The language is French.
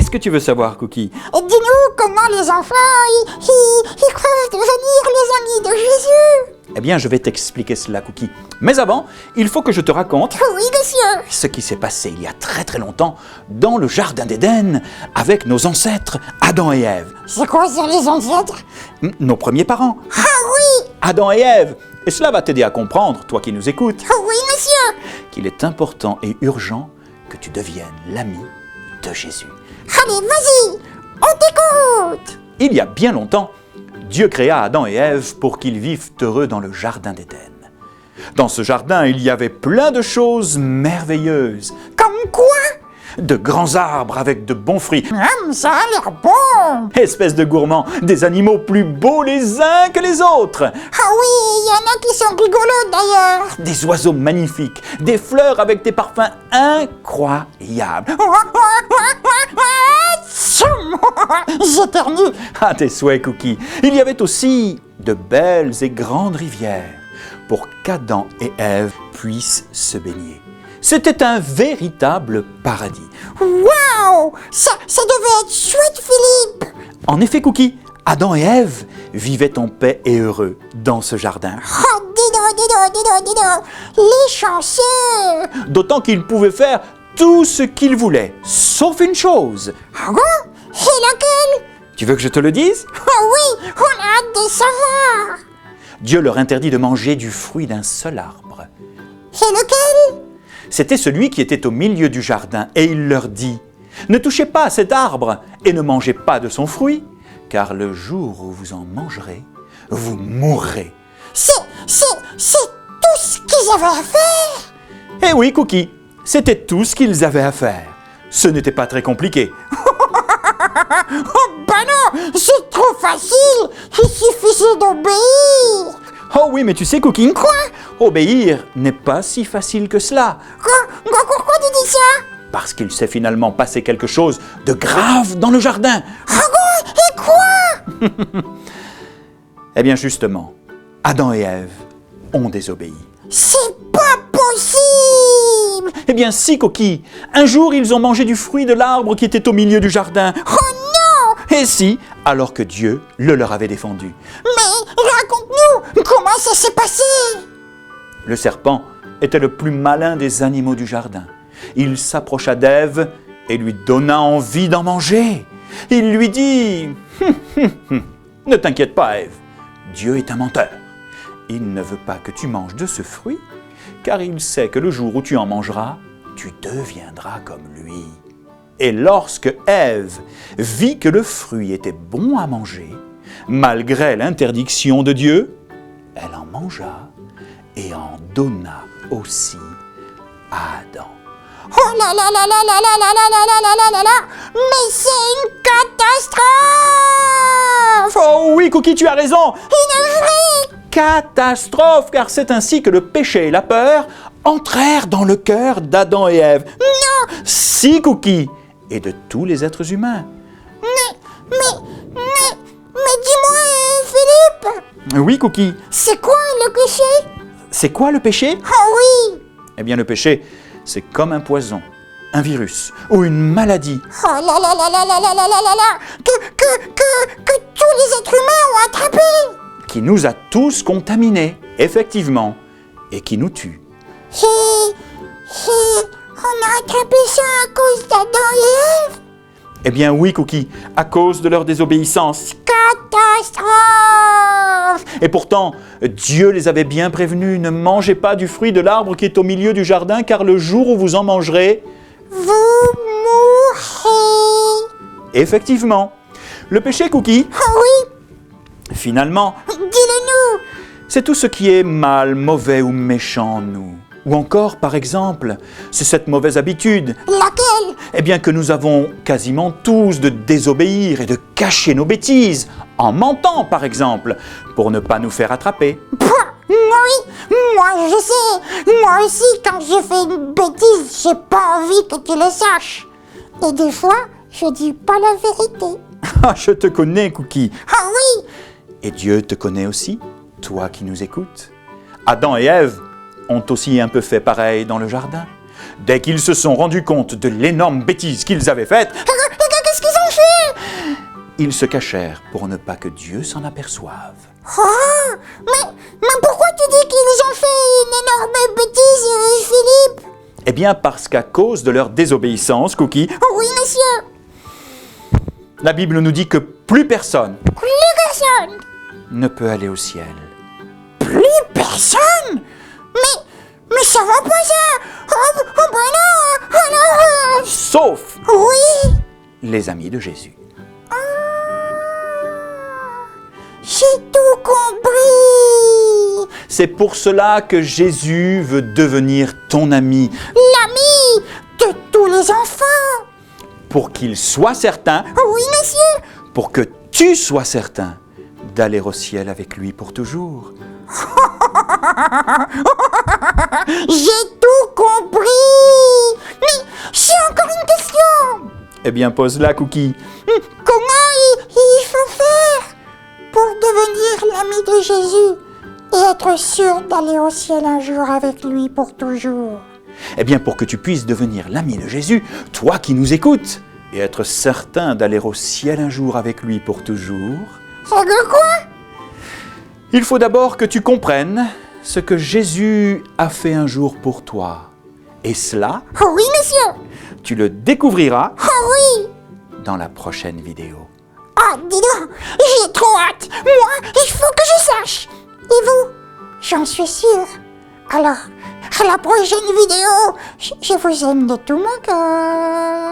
Qu'est-ce que tu veux savoir, Cookie? Dis-nous comment les enfants, ils peuvent devenir les amis de Jésus. Eh bien, je vais t'expliquer cela, Cookie. Mais avant, il faut que je te raconte Oui, monsieur. ce qui s'est passé il y a très très longtemps dans le jardin d'Éden avec nos ancêtres Adam et Ève. C'est quoi ça, les ancêtres? Nos premiers parents, Ah oui, Adam et Ève. Et cela va t'aider à comprendre, toi qui nous écoutes, oui, monsieur. qu'il est important et urgent que tu deviennes l'ami de Jésus. Allez, vas-y, on t'écoute. Il y a bien longtemps, Dieu créa Adam et Ève pour qu'ils vivent heureux dans le jardin d'Éden. Dans ce jardin, il y avait plein de choses merveilleuses. Comme quoi? De grands arbres avec de bons fruits. Ça a l'air bon. Espèces de gourmands, des animaux plus beaux les uns que les autres. Ah oui, il y en a qui sont rigolos d'ailleurs. Des oiseaux magnifiques, des fleurs avec des parfums incroyables. J'éternue. À tes souhaits, Cookie. Il y avait aussi de belles et grandes rivières pour qu'Adam et Ève puissent se baigner. C'était un véritable paradis. Waouh, ça devait être chouette, Philippe. En effet, Cookie, Adam et Ève vivaient en paix et heureux dans ce jardin. Oh, dis donc, les chanceux. D'autant qu'ils pouvaient faire tout ce qu'ils voulaient, sauf une chose. Ah bon? Et laquelle? Tu veux que je te le dise? Ah oui, on a hâte de savoir. Dieu leur interdit de manger du fruit d'un seul arbre. Et lequel? C'était celui qui était au milieu du jardin, et il leur dit « Ne touchez pas à cet arbre et ne mangez pas de son fruit, car le jour où vous en mangerez, vous mourrez. C'est tout ce qu'ils avaient à faire. » Eh oui, Cookie, c'était tout ce qu'ils avaient à faire. Ce n'était pas très compliqué. Oh bah non, c'est trop facile. Il suffisait d'obéir. Oh oui, mais tu sais, Cookie, Quoi? obéir n'est pas si facile que cela. Pourquoi tu dis ça? Parce qu'il s'est finalement passé quelque chose de grave dans le jardin. Et quoi? Eh bien justement, Adam et Ève ont désobéi. C'est pas possible. Eh bien si, Cookie, un jour ils ont mangé du fruit de l'arbre qui était au milieu du jardin. Oh non. Et si, alors que Dieu le leur avait défendu. Mais raconte-nous, comment ça s'est passé? Le serpent était le plus malin des animaux du jardin. Il s'approcha d'Ève et lui donna envie d'en manger. Il lui dit « Ne t'inquiète pas, Ève, Dieu est un menteur. Il ne veut pas que tu manges de ce fruit, car il sait que le jour où tu en mangeras, tu deviendras comme lui. » Et lorsque Ève vit que le fruit était bon à manger, malgré l'interdiction de Dieu, elle en mangea et en donna aussi à Adam. Oh là là là là là là là là là là là là là. Mais c'est une catastrophe. Oh oui, Cookie, tu as raison. Une vraie Catastrophe, car c'est ainsi que le péché et la peur entrèrent dans le cœur d'Adam et Ève. Non. Si, Cookie, et de tous les êtres humains. Mais dis-moi, Philippe, Oui, Cookie. c'est quoi le péché? C'est quoi le péché? Oh oui. Eh bien, le péché, c'est comme un poison, un virus ou une maladie Oh là là là là là là là là là là. Que tous les êtres humains ont attrapé. qui nous a tous contaminés, effectivement, et qui nous tue. Et on a attrapé ça à cause d'Adam et Ève. Eh bien oui, Cookie, à cause de leur désobéissance. Catastrophe. Et pourtant, Dieu les avait bien prévenus, ne mangez pas du fruit de l'arbre qui est au milieu du jardin, car le jour où vous en mangerez, Vous mourrez. effectivement, le péché, Cookie, Oh oui, finalement, dis-le-nous. c'est tout ce qui est mal, mauvais ou méchant en nous. Ou encore, par exemple, c'est cette mauvaise habitude, Laquelle? eh bien que nous avons quasiment tous de désobéir et de cacher nos bêtises, en mentant par exemple, pour ne pas nous faire attraper. Pouah, oui, moi je sais. Moi aussi, quand je fais une bêtise, j'ai pas envie que tu le saches. Et des fois, je dis pas la vérité. Ah, je te connais, Cookie. Ah oui, Et Dieu te connaît aussi, toi qui nous écoutes. Adam et Ève ont aussi un peu fait pareil dans le jardin. Dès qu'ils se sont rendus compte de l'énorme bêtise qu'ils avaient faite, qu'est-ce ils se cachèrent pour ne pas que Dieu s'en aperçoive. Oh, mais pourquoi tu dis qu'ils ont fait une énorme bêtise, Philippe? Eh bien parce qu'à cause de leur désobéissance, Cookie, Oui, monsieur. la Bible nous dit que plus personne Plus personne. ne peut aller au ciel. Plus personne? Mais ça va pas ça. Oh ben non. Oh non. Sauf Oui. les amis de Jésus. J'ai tout compris. C'est pour cela que Jésus veut devenir ton ami, L'ami de tous les enfants. pour qu'il soit certain, Oui, monsieur. pour que tu sois certain d'aller au ciel avec lui pour toujours. J'ai tout compris. Mais j'ai encore une question. Eh bien, pose-la, Cookie. Comment il faut faire pour devenir l'ami de Jésus et être sûr d'aller au ciel un jour avec lui pour toujours? Eh bien, pour que tu puisses devenir l'ami de Jésus, toi qui nous écoutes, et être certain d'aller au ciel un jour avec lui pour toujours, C'est de quoi? il faut d'abord que tu comprennes ce que Jésus a fait un jour pour toi. Et cela, Oh oui, monsieur. tu le découvriras Oh oui. dans la prochaine vidéo. Ah, dis donc, j'ai trop hâte. Moi, il faut que je sache. Et vous? J'en suis sûre. Alors, à la prochaine vidéo, je vous aime de tout mon cœur.